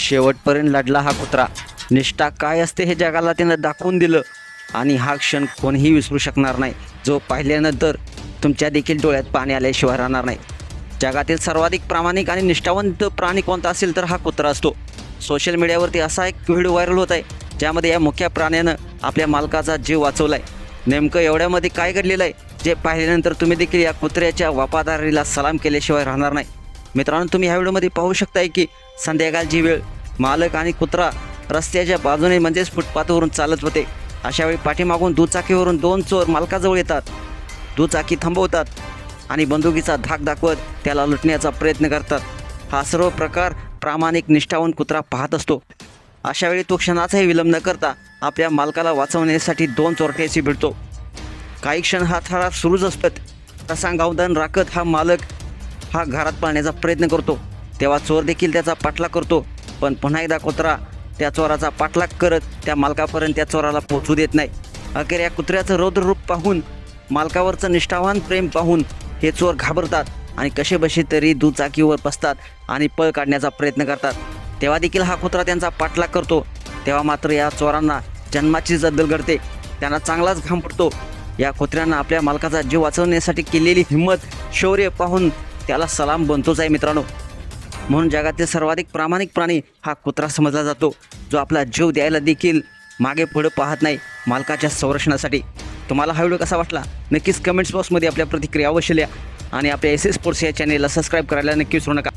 शेवटपर्यंत लढला हा कुत्रा. निष्ठा काय असते हे जगाला त्यानं दाखवून दिलं आणि हा क्षण कोणीही विसरू शकणार नाही, जो पाहिल्यानंतर तुमच्या देखील डोळ्यात पाणी आल्याशिवाय राहणार नाही. जगातील सर्वाधिक प्रामाणिक आणि निष्ठावंत प्राणी कोणता असेल तर हा कुत्रा असतो. सोशल मीडियावरती असा एक व्हिडिओ व्हायरल होत आहे ज्यामध्ये या मुख्या प्राण्यानं आपल्या मालकाचा जीव वाचवला आहे. नेमकं एवढ्यामध्ये काय घडलेलं आहे जे पाहिल्यानंतर तुम्ही देखील या कुत्र्याच्या वफादारीला सलाम केल्याशिवाय राहणार नाही. मित्रांनो, तुम्ही ह्या व्हिडिओमध्ये पाहू शकताय की संध्याकाळची वेळ, मालक आणि कुत्रा रस्त्याच्या बाजूने म्हणजेच फुटपाथवरून चालत होते. अशावेळी पाठीमागून दुचाकीवरून 2 चोर मालकाजवळ येतात. दुचाकी थांबवतात आणि बंदुकीचा धाक दाखवत त्याला लुटण्याचा प्रयत्न करतात. हा सर्व प्रकार प्रामाणिक निष्ठावंत कुत्रा पाहत असतो. अशावेळी तो क्षणाचाही विलंब न करता आपल्या मालकाला वाचवण्यासाठी 2 चोरट्याशी भिडतो. काही क्षण हा थरार सुरूच असतात. तसा गावदान राखत हा मालक हा घरात पाळण्याचा प्रयत्न करतो. तेव्हा चोर देखील त्याचा पाठलाग करतो, पण पुन्हा एकदा कुत्रा त्या चोराचा पाठलाग करत त्या मालकापर्यंत त्या चोराला पोहोचू देत नाही. अखेर या कुत्र्याचं रौद्र रूप पाहून, मालकावरचं निष्ठावान प्रेम पाहून हे चोर घाबरतात आणि कसेबसे तरी दुचाकीवर बसतात आणि पळ काढण्याचा प्रयत्न करतात. तेव्हा देखील हा कुत्रा त्यांचा पाठलाग करतो. तेव्हा मात्र या चोरांना जन्माची जद्दल घडते. त्यांना चांगलाच घाम फुटतो. या कुत्र्यांना आपल्या मालकाचा जीव वाचवण्यासाठी केलेली हिंमत, शौर्य पाहून त्याला सलाम बनतोच आहे मित्रांनो. म्हणून जगातील सर्वाधिक प्रामाणिक प्राणी हा कुत्रा समजला जातो, जो आपला जीव द्यायला देखील मागे पुढे पाहत नाही मालकाच्या संरक्षणासाठी. तुम्हाला हा व्हिडिओ कसा वाटला नक्कीच कमेंट्स बॉक्समध्ये आपल्या प्रतिक्रिया अवश्य लिहा आणि आपल्या एस एस स्पोर्ट्स या चॅनेलला सबस्क्राईब करायला नक्की विसरू नका.